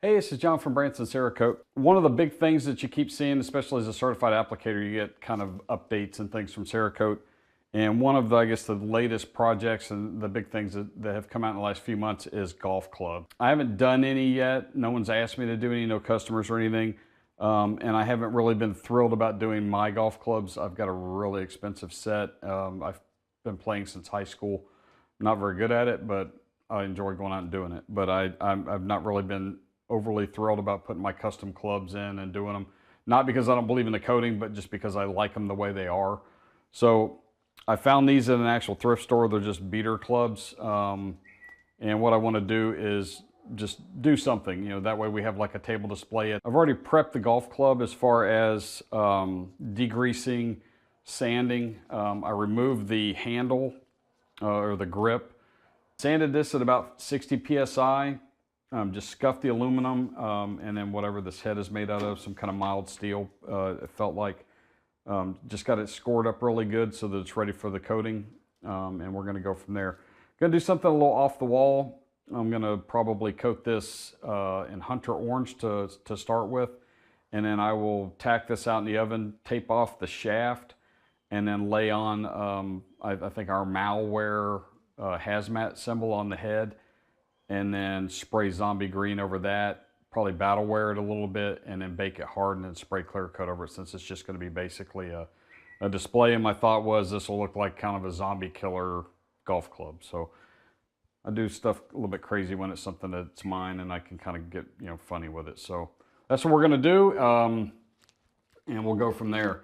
Hey, this is John from Branson Cerakote. One of the big things that you keep seeing, especially as a certified applicator, you get kind of updates and things from Cerakote. And one of the, I guess, the latest projects and the big things that have come out in the last few months is golf club. I haven't done any yet. No one's asked me to do any, no customers or anything. And I haven't really been thrilled about doing my golf clubs. I've got a really expensive set. I've been playing since high school. I'm not very good at it, but I enjoy going out and doing it. But I've not really been overly thrilled about putting my custom clubs in and doing them. Not because I don't believe in the coating, but just because I like them the way they are. So I found these at an actual thrift store. They're just beater clubs. And what I want to do is just do something, that way we have like a table display. I've already prepped the golf club as far as degreasing, sanding. I removed the handle or the grip. Sanded this at about 60 PSI. Just scuffed the aluminum and then whatever this head is made out of, some kind of mild steel, it felt like. Just got it scored up really good so that it's ready for the coating, and we're going to go from there. Going to do something a little off the wall. I'm going to probably coat this in Hunter Orange to start with, and then I will tack this out in the oven, tape off the shaft, and then lay on, I think, our Malware hazmat symbol on the head, and then spray zombie green over that, probably battle wear it a little bit, and then bake it hard and then spray clear coat over it, since it's just going to be basically a display. And my thought was this will look like kind of a zombie killer golf club. So I do stuff a little bit crazy when it's something that's mine and I can kind of get funny with it. So that's what we're going to do, and we'll go from there.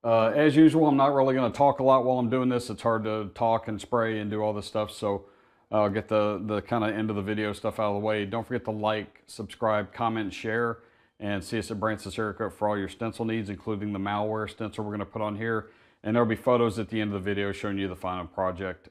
As usual, I'm not really going to talk a lot while I'm doing this. It's hard to talk and spray and do all this stuff. So I'll get the kind of end of the video stuff out of the way. Don't forget to like, subscribe, comment, and share. And see us at Branson Cerakote for all your stencil needs, including the Malware stencil we're going to put on here. And there'll be photos at the end of the video showing you the final project.